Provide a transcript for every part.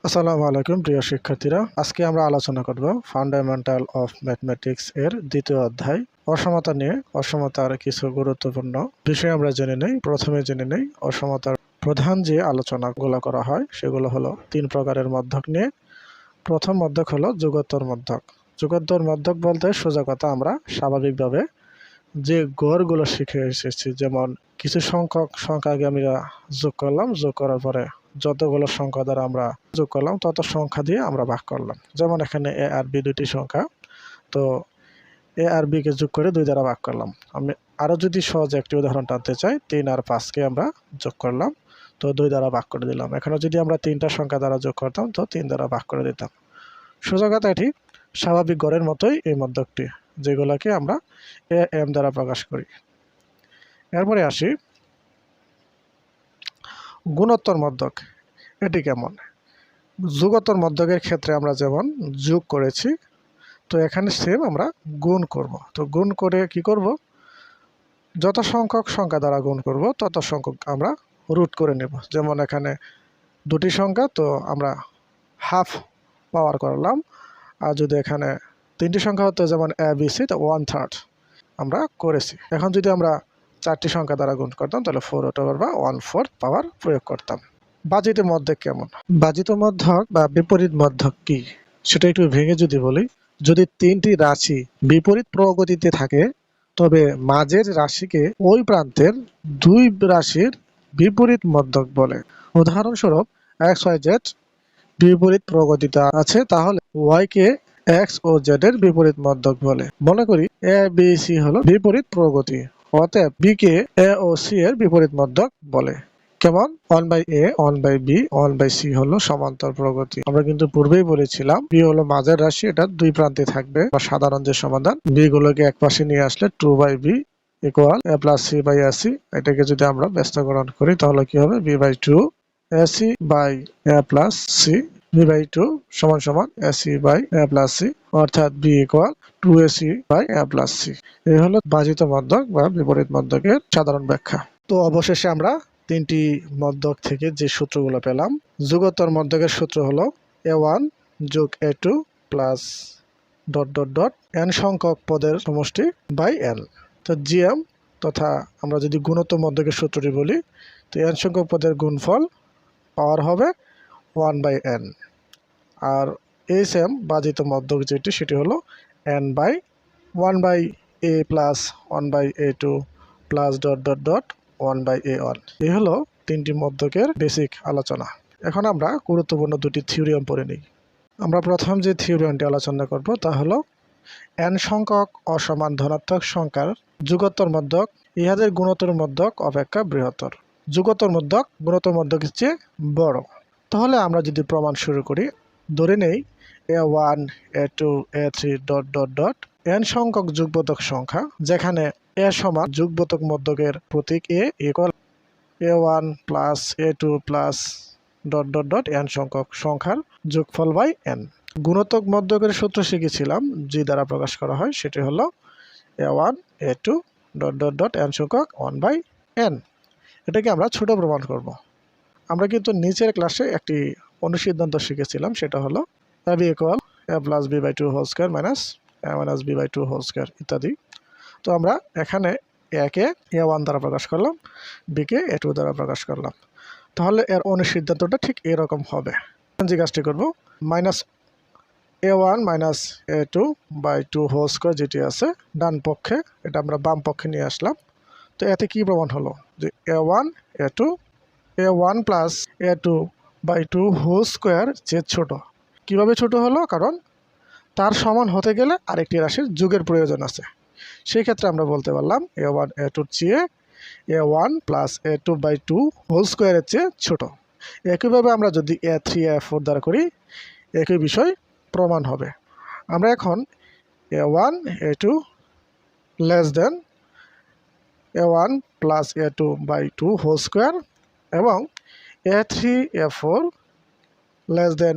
আসসালামু আলাইকুম প্রিয় শিক্ষার্থীরা, আজকে আমরা আলোচনা করব ফান্ডামেন্টাল অফ ম্যাথমেটিক্স এর দ্বিতীয় অধ্যায় অসমতা নিয়ে। অসমতার কিছু গুরুত্বপূর্ণ বিষয় আমরা জেনে নেই। প্রথমে জেনে নেই অসমতার প্রধান যে আলোচনাগুলো করা হয় সেগুলো হলো তিন প্রকারের মধ্যক নিয়ে। প্রথম মধ্যক হলো যুগোত্তর মধ্যক। যুগোত্তর মধ্যক বলতে সোজা কথা আমরা স্বাভাবিকভাবে যে গড়গুলো শিখে এসেছি, যেমন কিছু সংখ্যক সংখ্যাকে আমরা যোগ করলাম, যোগ করার পরে যতগুলো সংখ্যা দ্বারা আমরা যোগ করলাম তত সংখ্যা দিয়ে আমরা ভাগ করলাম। যেমন এখানে এ আর বি দুটি সংখ্যা, তো এ আর বি কে যোগ করে 2 দ্বারা ভাগ করলাম। আমি আরও যদি সহজে একটি উদাহরণ টানতে চাই, 3 আর 5কে আমরা যোগ করলাম, তো 2 দ্বারা ভাগ করে দিলাম। এখানে যদি আমরা 3টা সংখ্যা দ্বারা যোগ করতাম তো 3 দ্বারা ভাগ করে দিতাম। সোজা কথা এটি স্বাভাবিক গড়ের মতোই এই মধ্যকটি, যেগুলোকে আমরা এ এম দ্বারা প্রকাশ করি। এরপরে আসি গুণোত্তর মধ্যক। এটি কেমন? যুগোত্তর মধ্যকের ক্ষেত্রে আমরা যেমন যোগ করেছি, তো এখানে সেম আমরা গুণ করব। তো গুণ করে কি করব? যত সংখ্যক সংখ্যা দ্বারা গুণ করব তত সংখ্যক আমরা রুট করে নেব। যেমন এখানে দুটি সংখ্যা, তো আমরা হাফ পাওয়ার করলাম। আর যদি এখানে 3টি সংখ্যা হতো, যেমন এ বি সি, তো 1/3 আমরা করেছি। এখন যদি আমরা 4টি সংখ্যা দ্বারা গুণ করতাম তাহলে 4/4 বা 1/4 পাওয়ার প্রয়োগ করতাম। বাজিত মধ্যক কেমন? বাজিত মধ্যক বা বিপরীত মধ্যক কি সেটা একটু ভেঙে যদি বলি, যদি 3টি রাশি বিপরীত প্রগতিতে থাকে তবে মাঝের রাশিকে ওই প্রান্তের 2 রাশির বিপরীত মধ্যক বলে। উদাহরণস্বরূপ XYZ বিপরীত প্রগতিতে আছে, তাহলে Y কে X ও Z এর বিপরীত মধ্যক বলে। মনে করি A B C হলো বিপরীত প্রগতি, অতএব B K A O C এর বিপরীত মধ্যক বলে। কেমন? 1/A 1/B 1/C হলো সমান্তর প্রগতি। আমরা কিন্তু পূর্বেই বলেছিলাম B হলো মাঝের রাশি, এটা 2 প্রান্তে থাকবে। বা সাধারণ যে সমাধান, B গুলোকে এক পাশে নিয়ে আসলে 2/B equal A plus C by AC। এটাকে যদি আমরা ব্যস্তকরণ করি তাহলে কি হবে? B/2 AC by A plus C, B/2 সমান সমান AC by A plus C, অর্থাৎ B equal 2AC by A plus C। এই হলো বাজিত মধ্যক বা বিপরীত মধ্যকের সাধারণ ব্যাখ্যা। তো অবশেষে আমরা 3টি মধ্যক থেকে যে সূত্রগুলো পেলাম। যুগোত্তর মধ্যকের সূত্র হলো A1 যোগ A2 plus dot dot dot n সংখ্যক পদের সমষ্টি বাই n। তো GM তথা আমরা যদি গুণোত্তর মধ্যকের সূত্রটি বলি, তো n সংখ্যক পদের গুণফল পাওয়ার হবে 1/n। আর HM বাজিত মধ্যক যেটি, সেটি হলো n/1/a plus 1/a2 plus dot dot dot 1/a1। এই হলো 3টি মধ্যকের বেসিক আলোচনা। এখন আমরা গুরুত্বপূর্ণ 2টি থিওরিয়াম পড়ে নিই। আমরা প্রথম যে থিওরিয়ামটি আলোচনা করব তা হলো n সংখ্যক অসমান ধনাত্মক সংখ্যার যুগোত্তর মধ্যক ইহাদের গুণোত্তর মধ্যক অপেক্ষা বৃহত্তর। যুগোত্তর মধ্যক গুণোত্তর মধ্যকের চেয়ে বড়। তাহলে আমরা যদি প্রমাণ শুরু করি, ধরে নেই A1 A2 A3 dot dot dot n সংখ্যক যুগবোধক সংখ্যা, যেখানে a সমান যুগবোধক মধ্যকের প্রতীক a equal A1 plus A2 plus dot dot dot n সংখ্যক সংখ্যার যোগফল বাই n। গুণোত্তক মধ্যকের সূত্র শিখেছিলাম, যে দ্বারা প্রকাশ করা হয় সেটি হলো A1 A2 dot dot dot n সংখ্যক 1/n। এটাকে আমরা ছোট প্রমাণ করব। আমরা কিন্তু নিচের ক্লাসে একটি অনুসিদ্ধান্ত শিখেছিলাম, সেটা হলো AB equal A plus B/2 whole square minus A minus B/2 whole square ইত্যাদি। তো আমরা এখানে A কে A1 দ্বারা প্রকাশ করলাম, B কে A2 দ্বারা প্রকাশ করলাম। তাহলে এর অনুসিদ্ধান্তটা ঠিক এরকম হবে। যে কাজটি করব, minus A1 minus A2/2 whole square যেটি আছে ডান পক্ষে, এটা আমরা বাম পক্ষে নিয়ে আসলাম। তো এতে কি প্রমাণ হলো? যে A1 A1 plus A2/2 whole square যে ছোট। কিভাবে ছোট হলো? কারণ তার সমান হতে গেলে আরেকটি রাশির যোগের প্রয়োজন আছে। সেই ক্ষেত্রে আমরা বলতে পারলাম A1 A2-র চেয়ে A1 প্লাস A2/2 হোল স্কয়ারের চেয়ে ছোট। একইভাবে আমরা যদি A3 A4 দ্বারা করি, একই বিষয় প্রমাণ হবে। আমরা এখন A1 A2 less than A1 plus A2/2 whole square এবং A3 A4 less than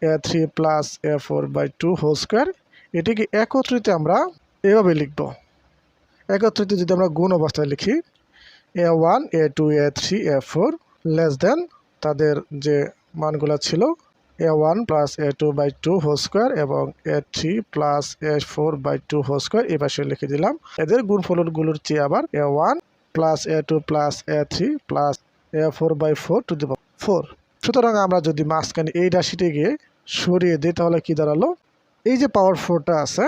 A3 plus A4/2 whole square, এটিকে একত্রিত আমরা এভাবে লিখব। একত্রিত যদি আমরা গুণ অবস্থায় লিখি, A1 A2 A3 A4 less দেন তাদের যে মানগুলো ছিল a1 plus a2 by 2 whole square এবং a3 plus a4 by 2 whole square এই পাশে লিখে দিলাম। এদের গুণফলগুলোর চেয়ে আবার a1 plus a2 plus a3 plus a4 by 4 to the power 4। সুতরাং আমরা যদি মাঝখানে এই রাশিটিকে সরিয়ে দিই তাহলে কি দাঁড়ালো, এই যে পাওয়ার 4টা আছে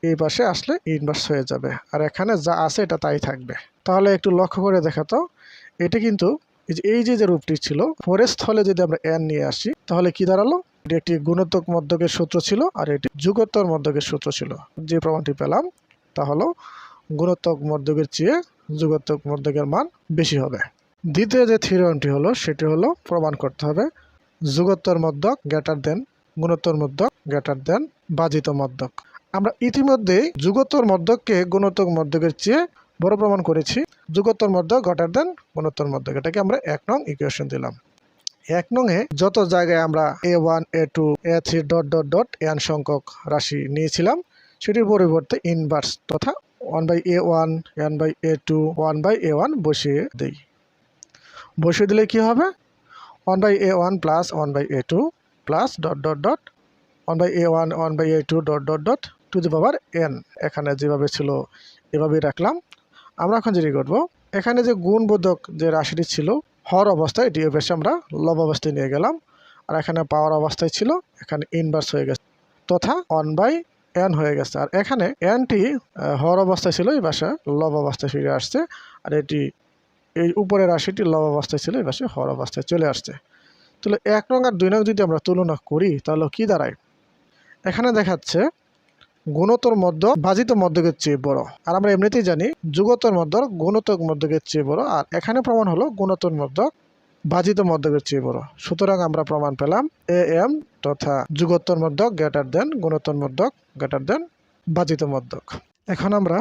এই পাশে আসলে ইনভার্স হয়ে যাবে, আর এখানে যা আছে এটা তাই থাকবে। তাহলে একটু লক্ষ্য করে দেখাতো, এটি কিন্তু এই যে রূপটি ছিল 4 এর স্থলে যদি আমরা n নিয়ে আসি তাহলে কি দাঁড়ালো, এটি একটি গুণোত্তক মধ্যকের সূত্র ছিল আর এটি যুগোত্তর মধ্যকের সূত্র ছিল। যে প্রমাণটি পেলাম তা হলো গুণোত্তক মধ্যকের চেয়ে যুগোত্তক মধ্যকের মান বেশি হবে। দ্বিতীয় যে থিওরেমটি হলো সেটি হলো প্রমাণ করতে হবে যুগোত্তর মধ্যক গ্রেটার দেন গুণোত্তর মধ্যক গ্রেটার দেন বাজিত মধ্যক। আমরা ইতিমধ্যেই যুগোত্তর মধ্যককে গুণোত্তক মধ্যকের চেয়ে বড় প্রমাণ করেছি। যুগোত্তর মধ্যক গ্রেটার দেন গুণোত্তর মধ্যক, এটাকে আমরা 1 নং ইকুয়েশন দিলাম। 1 নং এ যত জায়গায় আমরা a1 a2 a3 dot dot dot n সংখ্যক রাশি নিয়েছিলাম সেটির পরিবর্তে ইনভার্স তথা 1/a1 n/a2 1/a1 বসিয়ে দেই। বসিয়ে দিলে কি হবে, 1/a1 plus 1/a2 plus dot dot dot 1/a1 1/a2 dot dot dot two the power n। এখানে যেভাবে ছিল এভাবেই রাখলাম। আমরা এখন যেটি করব, এখানে যে গুণবোধক যে রাশিটি ছিল হর অবস্থায় এটি এসে আমরা লব অবস্থায় নিয়ে গেলাম, আর এখানে পাওয়ার অবস্থায় ছিল এখানে ইনভার্স হয়ে গেছে তথা 1/n হয়ে গেছে। আর এখানে nটি হর অবস্থায় ছিল এই পাশে লব অবস্থায় ফিরে আসছে, আর এটি এই উপরের রাশিটি লব অবস্থায় ছিল এই পাশে হর অবস্থায় চলে আসছে। তাহলে 1 নং আর 2 নং যদি আমরা তুলনা করি তাহলে কি দাঁড়ায়, এখানে দেখাচ্ছে গুণোত্তর মধ্যক বাজিত মধ্যকের চেয়ে বড়, আর আমরা এমনিতেই জানি যুগোত্তর মধ্যক গুণোত্তক মধ্যকের চেয়ে বড়, আর এখানে প্রমাণ হলো গুণোত্তর মধ্যক বাজিত মধ্যকের চেয়ে বড়। সুতরাং আমরা প্রমাণ পেলাম am তথা যুগোত্তর মধ্যক গ্রেটার দেন গুণোত্তর মধ্যক গ্রেটার দেন বাজিত মধ্যক। এখন আমরা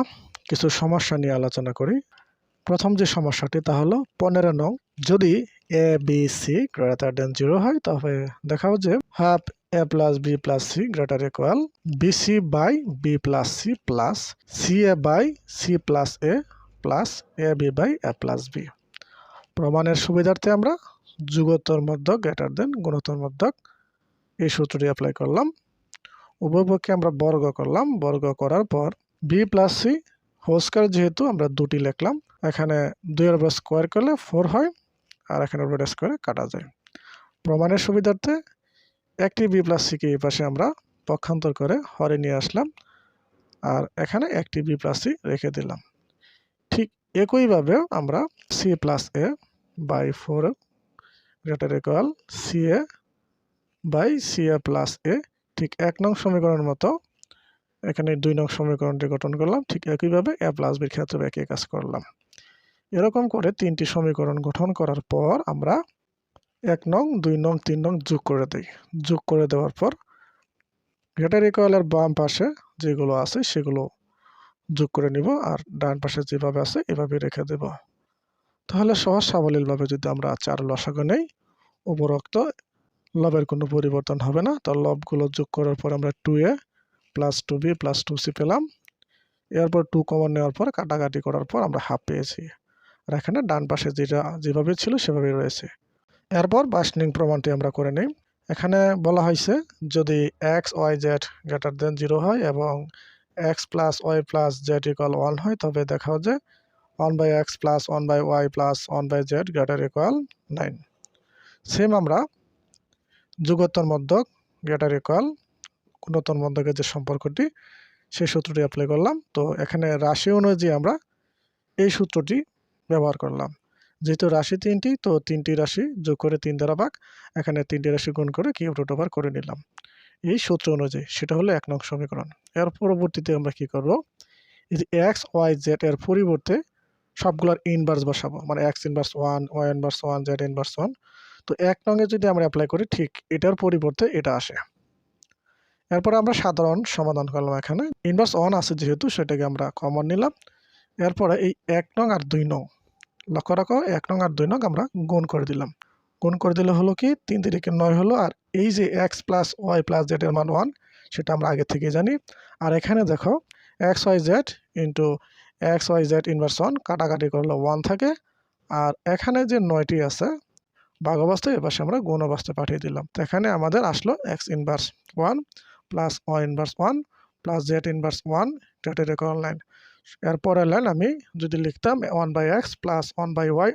কিছু সমস্যা নিয়ে আলোচনা করি। প্রথম যে সমস্যাটি তা হলো 15 নং, যদি a b c greater than 0 হয় তবে দেখাও যে half a plus b plus c greater equal bc by b plus c plus ca by c plus a plus ab by a plus b। প্রমাণের সুবিধার্থে আমরা যুগোত্তর মধ্যক গ্রেটার দেন গুণোত্তর মধ্যক এই সূত্রটি অ্যাপ্লাই করলাম। উভয় পক্ষে আমরা বর্গ করলাম, বর্গ করার পর b plus c whole square যেহেতু আমরা দুটি লিখলাম, এখানে 2 এর উপর স্কোয়ার করলে 4 হয়, আর এখানে উপর স্কোয়ারে কাটা যায়। প্রমাণের সুবিধার্থে একটি b প্লাস c কে এই পাশে আমরা পক্ষান্তর করে হরে নিয়ে আসলাম, আর এখানে একটি b প্লাস c রেখে দিলাম। ঠিক একইভাবে আমরা c plus a by 4 greater equal ca by ca plus a, ঠিক 1 নং সমীকরণের মতো এখানে 2 নং সমীকরণটি গঠন করলাম। ঠিক একইভাবে a প্লাস বির ক্ষেত্রে একই কাজ করলাম। এরকম করে 3টি সমীকরণ গঠন করার পর আমরা 1 নং 2 নং 3 নং যোগ করে দিই। যোগ করে দেওয়ার পর গ্রেটার ইকুয়ালের বাম পাশে যেগুলো আছে সেগুলো যোগ করে নিব, আর ডান পাশে যেভাবে আছে এভাবে রেখে দেব। তাহলে সহজ সাবলীলভাবে যদি আমরা 4 লসাগু নেই, উপরোক্ত লবের কোনো পরিবর্তন হবে না। তো লবগুলো যোগ করার পর আমরা 2a plus 2b plus 2c পেলাম। এরপর 2 কমন নেওয়ার পর কাটাকাটি করার পর আমরা হাফ পেয়েছি, আর এখানে ডান পাশে যেটা যেভাবে ছিল সেভাবেই রয়েছে। এরপর 22 নং প্রমাণটি আমরা করে নিই। এখানে বলা হয়েছে যদি x y z greater than 0 হয় এবং x plus y plus z equal 1 হয় তবে দেখাও যে 1/x plus 1/y plus 1/z greater equal 9। Same আমরা যুগোত্তর মধ্যক গ্রেটার ইকুয়াল গুণোত্তর মধ্যকের যে সম্পর্কটি সেই সূত্রটি অ্যাপ্লাই করলাম। তো এখানে রাশি অনুযায়ী আমরা এই সূত্রটি ব্যবহার করলাম। যেহেতু রাশি 3টি, তো 3টি রাশি যোগ করে 3 দ্বারা ভাগ, এখানে 3টি রাশি গুণ করে কিউব রুট ওভার করে নিলাম এই সূত্র অনুযায়ী। সেটা হলো 1 নং সমীকরণ। এর পরবর্তীতে আমরা কি করব, এই যে x y z এর পরিবর্তে সবগুলোর ইনভার্স বসাবো, মানে x inverse 1 y inverse 1 z inverse 1। তো 1 নং এ যদি আমরা অ্যাপ্লাই করি ঠিক এটার পরিবর্তে এটা আসে। এরপরে আমরা সাধারণ সমাধান করলাম, এখানে ইনভার্স 1 আছে যেহেতু সেটাকে আমরা কমন নিলাম। এরপরে এই 1 নং আর 2 নং লক্ষ্য রাখো, 1 নং আর 2 নং আমরা গুণ করে দিলাম। গুণ করে দিলে হলো কি 3 3 9 হলো, আর এই যে x plus y plus z এর মান 1 সেটা আমরা আগে থেকে জানি। আর এখানে দেখো x y z into x y z inverse 1 কাটাকাটি করলে 1 থাকে, আর এখানে যে 9টি আছে ভাগ অবস্থায় এপাশে আমরা গুণ অবস্থায় পাঠিয়ে দিলাম। তো এখানে আমাদের আসলো x inverse 1 plus y inverse 1 plus z inverse 1 greater equal 9। এর পরের লাইন আমি যদি লিখতাম 1/x plus 1/y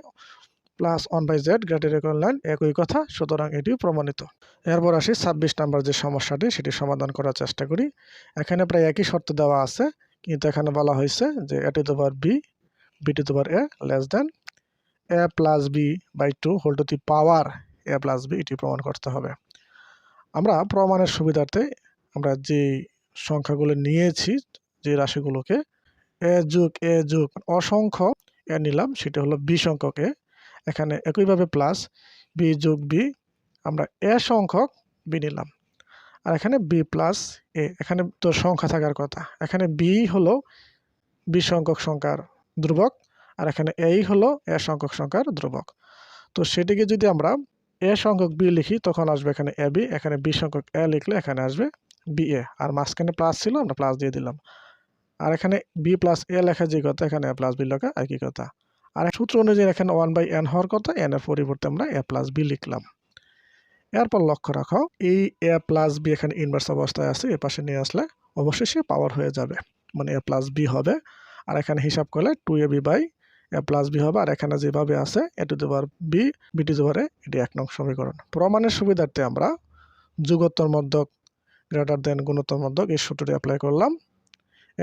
plus 1/z greater equal 9, একই কথা, সুতরাং এটিও প্রমাণিত। এরপর আসি 26 নাম্বার যে সমস্যাটি, সেটি সমাধান করার চেষ্টা করি। এখানে প্রায় একই শর্ত দেওয়া আছে, কিন্তু এখানে বলা হয়েছে যে a to the power b b to the power a less than a plus b by 2 whole to the power a plus b, এটি প্রমাণ করতে হবে। আমরা প্রমাণের সুবিধার্থে আমরা যে সংখ্যাগুলো নিয়েছি, যে রাশিগুলোকে a যোগ অসংখ্য এ নিলাম, সেটা হলো b সংখ্যক এ। এখানে একইভাবে প্লাস b যোগ b, আমরা a সংখ্যক b নিলাম। আর এখানে b প্লাস a, এখানে তো সংখ্যা থাকার কথা, এখানে b হলো b সংখ্যক সংখ্যার ধ্রুবক, আর এখানে a হলো a সংখ্যক সংখ্যার ধ্রুবক। তো সেটিকে যদি আমরা a সংখ্যক b লিখি, তখন আসবে এখানে ab, এখানে b সংখ্যক a লিখলে এখানে আসবে ba, আর মাঝখানে প্লাস ছিল, আমরা প্লাস দিয়ে দিলাম। আর এখানে b প্লাস a লেখা যে কথা, এখানে a প্লাস b লেখা একই কথা। আর সূত্র অনুযায়ী এখানে 1/n হওয়ার কথা, n এর পরিবর্তে আমরা a প্লাস b লিখলাম। এরপর লক্ষ্য রাখো, এই a প্লাস b এখানে ইনভার্স অবস্থায় আছে, এ পাশে নিয়ে আসলে অবশ্যই সে পাওয়ার হয়ে যাবে, মানে a প্লাস b হবে। আর এখানে হিসাব করলে 2ab by a plus b হবে। আর এখানে যেভাবে আছে a to the power b b to the power a, এটি 1 নং সমীকরণ। প্রমাণের সুবিধার্থে আমরা যুগোত্তর মধ্যক গ্রেটার দেন গুণোত্তর মধ্যক এই সূত্রটি অ্যাপ্লাই করলাম।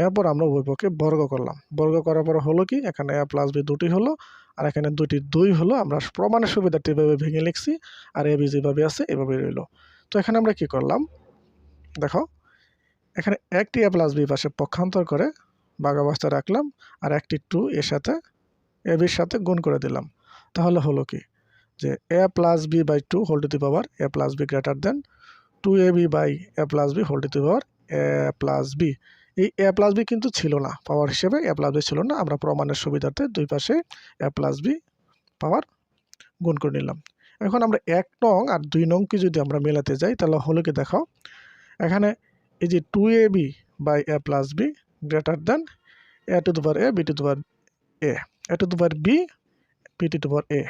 এরপর আমরা উভয়পক্ষে বর্গ করলাম। বর্গ করার পর হলো কি, এখানে a প্লাস b দুটি হলো, আর এখানে দুটি 2 হলো। আমরা প্রমাণের সুবিধার্থে এভাবে ভেঙে লিখছি, আর a b যেভাবে আছে এভাবে রইল। তো এখানে আমরা কি করলাম, দেখো এখানে একটি a প্লাস b পাশে পক্ষান্তর করে ভাগ অবস্থায় রাখলাম, আর একটি 2 এর সাথে a b এর সাথে গুণ করে দিলাম। তাহলে হলো কি, যে a plus b by 2 whole to the power a plus b greater than 2ab by a plus b whole to the power a plus b। এই a প্লাস b কিন্তু ছিল না, পাওয়ার হিসেবে a প্লাস b ছিল না। আমরা প্রমাণের সুবিধার্থে দুই পাশে a প্লাস b পাওয়ার গুণ করে নিলাম। এখন আমরা 1 নং আর 2 নংকে যদি আমরা মেলাতে যাই, তাহলে হলো কি, দেখো এখানে এই যে 2ab by a plus b greater than a to the power a b to the power a to the power b b to the power a।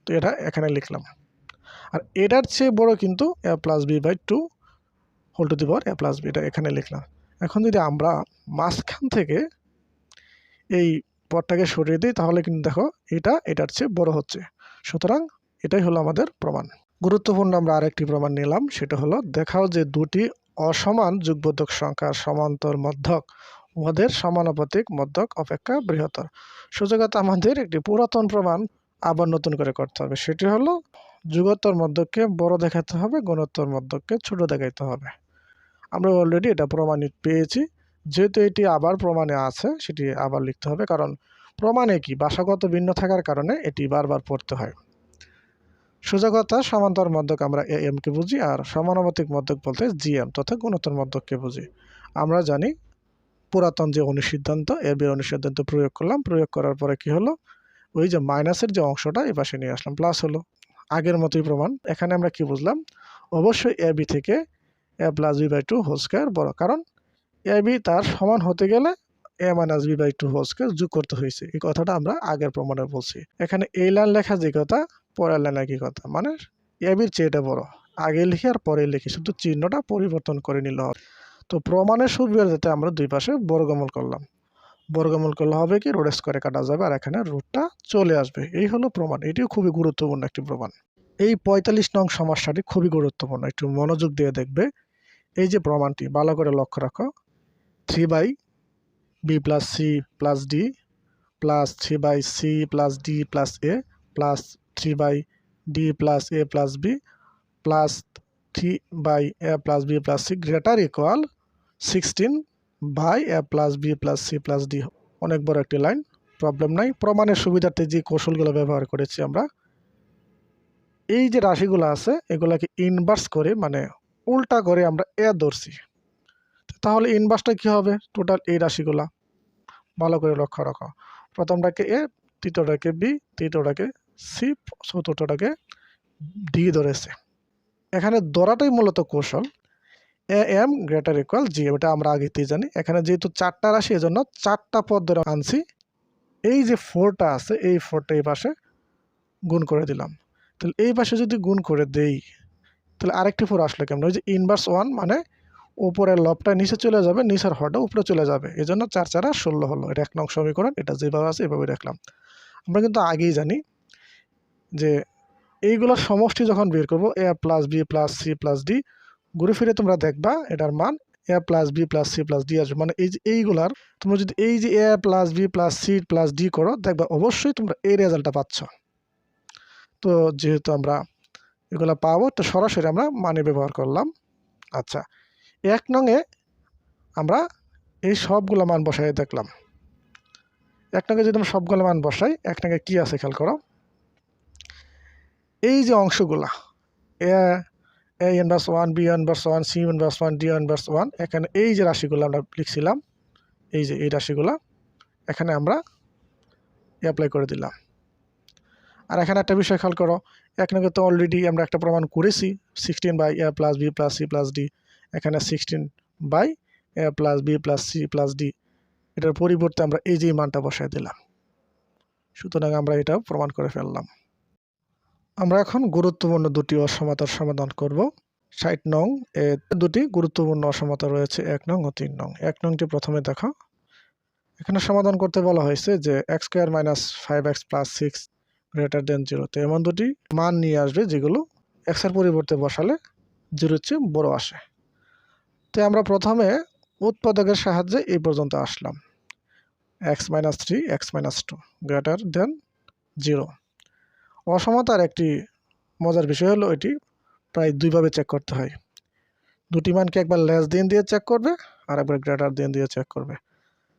তো এটা এখানে লিখলাম। আর এটার চেয়ে বড় কিন্তু a plus b by 2 whole to the power a plus b, এটা এখানে লিখলাম। এখন যদি আমরা মাঝখান থেকে এই পদটাকে সরিয়ে দিই, তাহলে কিন্তু দেখো এটা এটার চেয়ে বড় হচ্ছে। সুতরাং এটাই হলো আমাদের প্রমাণ। গুরুত্বপূর্ণ আমরা আরেকটি প্রমাণ নিলাম, সেটা হলো দেখাও যে দুটি অসমান যুগবোধক সংখ্যার সমান্তর মধ্যক উহাদের সমানুপাতিক মধ্যক অপেক্ষা বৃহত্তর। সুযোগত আমাদের একটি পুরাতন প্রমাণ আবার নতুন করে করতে হবে, সেটি হলো যুগোত্তর মধ্যককে বড় দেখাতে হবে, গুণোত্তর মধ্যককে ছোট দেখাইতে হবে। আমরা অলরেডি এটা প্রমাণিত পেয়েছি, যেহেতু এটি আবার প্রমাণে আছে, সেটি আবার লিখতে হবে, কারণ প্রমাণে কি ভাষাগত ভিন্ন থাকার কারণে এটি বারবার পড়তে হয়। সোজা কথা, সমান্তর মধ্যক আমরা am কে বুঝি, আর সমানুপাতিক মধ্যক বলতে gm তথা গুণোত্তর মধ্যককে বুঝি। আমরা জানি পুরাতন যে অনুসিদ্ধান্ত, এর অনুসিদ্ধান্ত প্রয়োগ করলাম, প্রয়োগ করার পরে কি হলো, ওই যে মাইনাসের যে অংশটা এ পাশে নিয়ে আসলাম, প্লাস হলো। আগের মতোই প্রমাণ। এখানে আমরা কি বুঝলাম, অবশ্যই ab থেকে a plus b by 2 whole square বড়, কারণ ab তার সমান হতে গেলে a minus b by 2 whole square যোগ করতে হয়েছে। এই কথাটা আমরা আগের প্রমাণে বলছি। এখানে এই লাইন লেখা যে কথা, পরের লাইন একই কথা, মানে ab এর চেয়ে এটা বড়। আগে লিখি আর পরে লিখি, শুধু চিহ্নটা পরিবর্তন করে নিলে হবে। তো প্রমাণের সুবিধাতে আমরা দুই পাশে বর্গমূল করলাম। বর্গমূল করলে হবে কি, রোড স্কোয়ারে কাটা যাবে, আর এখানে রুটটা চলে আসবে। এই হলো প্রমাণ। এটিও খুবই গুরুত্বপূর্ণ একটি প্রমাণ। এই 45 নং সমস্যাটি খুবই গুরুত্বপূর্ণ, একটু মনোযোগ দিয়ে দেখবে। এই যে প্রমাণটি ভালো করে লক্ষ্য রাখো, 3/b plus C plus D plus 3/c plus D plus A plus 3/d plus A plus B plus 3/a plus B plus C greater equal 16/a plus B plus C plus D. অনেক বড় একটি line, problem নাই। প্রমাণের সুবিধার্থে যে কৌশলগুলো ব্যবহার করেছি আমরা, এই যে রাশিগুলো আছে এগুলাকে ইনভার্স করে, মানে উল্টা করে আমরা এ ধরছি। তাহলে ইনভার্সটা কি হবে, টোটাল এই রাশিগুলা ভালো করে লক্ষ্য রাখো। প্রথমটাকে এ, তৃতীয়টাকে বি, তৃতীয়টাকে সি, চতুর্থটাকে ডি ধরেছে। এখানে ধরাটাই মূলত কৌশল। A M greater equal G, এটা আমরা আগেতেই জানি। এখানে যেহেতু 4টা রাশি, এজন্য 4টা পদ ধরে আনছি। এই যে 4টা আছে, এই 4টা এই পাশে গুণ করে দিলাম। তাহলে এই পাশে যদি গুণ করে দেই তাহলে আরেকটি 4 আসলে কেমন? ওই যে ইনভার্স 1 মানে উপরের লবটা নিচে চলে যাবে, নিচের হরটা উপরে চলে যাবে, এই জন্য 4 4 16 হলো। এটা 1 নং সমীকরণ, এটা যেভাবে আছে এভাবে রাখলাম। আমরা কিন্তু আগেই জানি যে এইগুলোর সমষ্টি যখন বের করবো a plus B plus C plus D, ঘুরে ফিরে তোমরা দেখবা এটার মান a plus B plus C plus D আসবে। মানে এই যে এইগুলার তোমরা যদি এই যে a plus B plus C plus D করো, দেখবা অবশ্যই তোমরা এই রেজাল্টটা পাচ্ছ। তো যেহেতু আমরা এগুলা পাবো, তো সরাসরি আমরা মানে ব্যবহার করলাম। আচ্ছা, 1 নংয়ে আমরা এই সবগুলো মান বসাই দেখলাম। 1 নংয়ে যদি আমরা সবগুলো মান বসাই, 1 নংয়ে কি আছে খেয়াল করো। এই যে অংশগুলা a inverse 1, b inverse 1, c inverse 1, d inverse 1, এখানে এই যে রাশিগুলো আমরা লিখছিলাম, এই যে এই রাশিগুলা এখানে আমরা অ্যাপ্লাই করে দিলাম। আর এখানে একটা বিষয় খেয়াল করো, 1 নংয়ে তো অলরেডি আমরা একটা প্রমাণ করেছি 16 by a plus B plus C plus D, এখানে 16 by a plus B plus C plus D, এটার পরিবর্তে আমরা এই যে মানটা বসায় দিলাম। সুতরাং আমরা এটাও প্রমাণ করে ফেললাম। আমরা এখন গুরুত্বপূর্ণ দুটি অসমতার সমাধান করব। 60 নং এ দুটি গুরুত্বপূর্ণ অসমতা রয়েছে, 1 নং ও 3 নং। 1 নংটি প্রথমে দেখো, এখানে সমাধান করতে বলা হয়েছে যে x square minus 5x plus 6 greater than 0, তো এমন দুটি মান নিয়ে আসবে যেগুলো x এর পরিবর্তে বসালে 0 চেয়ে বড় আসে। তো আমরা প্রথমে উৎপাদকের সাহায্যে এই পর্যন্ত আসলাম, x minus 3 x minus 2 greater than 0। অসমতার একটি মজার বিষয় হলো এটি প্রায় দুইভাবে চেক করতে হয়। দুটি মানকে একবার লেস দেন দিয়ে চেক করবে আর একবার গ্রেটার দেন দিয়ে চেক করবে।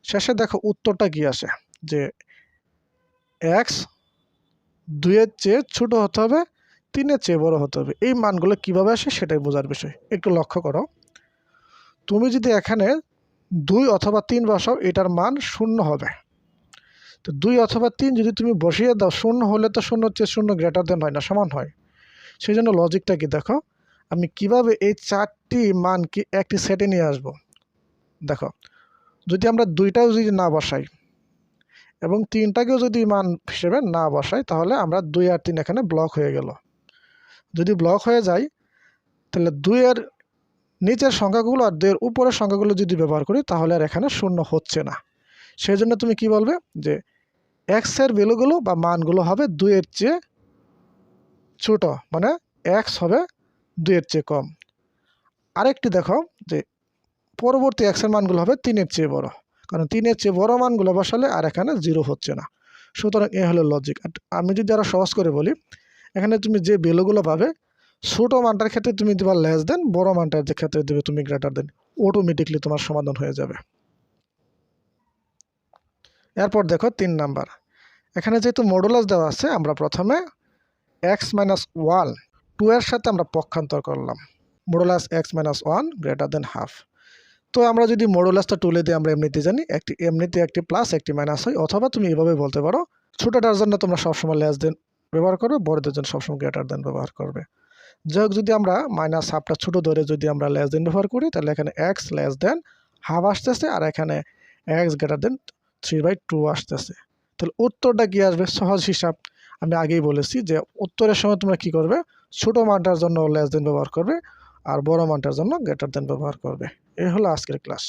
শেষে দেখো উত্তরটা কি আসে, যে x 2-এর চেয়ে ছোট হতে হবে, 3-এর চেয়ে বড় হতে হবে। এই মানগুলো কিভাবে আসে সেটাই বোঝার বিষয়। একটু লক্ষ্য করো, তুমি যদি এখানে 2 অথবা 3 বসাও, এটার মান 0 হবে। তো 2 অথবা 3 যদি তুমি বসিয়ে দাও, 0 হলে তো 0-এর চেয়ে 0 গ্রেটার দেন হয় না, সমান হয়। সেই জন্য লজিকটা কি দেখো, আমি কিভাবে এই 4টি মানকে একটি সেটে নিয়ে আসব। দেখো, যদি আমরা 2টাও যদি না বসাই এবং 3টাকেও যদি মান হিসেবে না বসাই, তাহলে আমরা 2 আর 3 এখানে ব্লক হয়ে গেল। যদি ব্লক হয়ে যায়, তাহলে 2-এর নিচের সংখ্যাগুলো আর 2-এর উপরের সংখ্যাগুলো যদি ব্যবহার করি, তাহলে আর এখানে 0 হচ্ছে না। সেই জন্য তুমি কি বলবে, যে x এর ভ্যালুগুলো বা মানগুলো হবে 2-এর চেয়ে ছোট, মানে x হবে 2-এর চেয়ে কম। আরেকটি দেখো, যে পরবর্তী x এর মানগুলো হবে 3-এর চেয়ে বড়, কারণ 3-এর চেয়ে বড় মানগুলো বসালে আর এখানে 0 হচ্ছে না। সুতরাং এ হলো লজিক। আমি যদি আরো সহজ করে বলি, এখানে তুমি যে ভ্যালুগুলো পাবে, ছোট মানটার ক্ষেত্রে তুমি দেবা লেস দেন, বড় মানটার ক্ষেত্রে দেবে তুমি গ্রেটার দেন, অটোমেটিকলি তোমার সমাধান হয়ে যাবে। এরপর দেখো 3 নাম্বার, এখানে যেহেতু মডুলাস দেওয়া আছে, আমরা প্রথমে x মাইনাস 1 2 এর সাথে আমরা পক্ষান্তর করলাম, modulus x minus 1 greater than half. তো আমরা যদি মডুলাসটা তুলে দিই, আমরা এমনিতে জানি এমনিতে একটি প্লাস একটি মাইনাস হয়, অথবা তুমি এভাবে বলতে পারো, ছোটটার জন্য তোমরা সবসময় লেস দেন ব্যবহার করবে, বড়দের জন্য সবসময় গ্রেটার দেন ব্যবহার করবে। যাই হোক, যদি আমরা মাইনাস হাফটা ছোট ধরে যদি আমরা লেস দেন ব্যবহার করি, তাহলে এখানে x লেস দেন হাফ আসতেছে, আর এখানে x গ্রেটার দেন 3/2 আসতেছে। তাহলে উত্তরটা কি আসবে? সহজ হিসাব, আমি আগেই বলেছি যে উত্তরের সময় তোমরা কি করবে, ছোট মানটার জন্য লেস দেন ব্যবহার করবে আর বড় মানটার জন্য গ্রেটার দেন ব্যবহার করবে। এই হলো আজকের ক্লাস।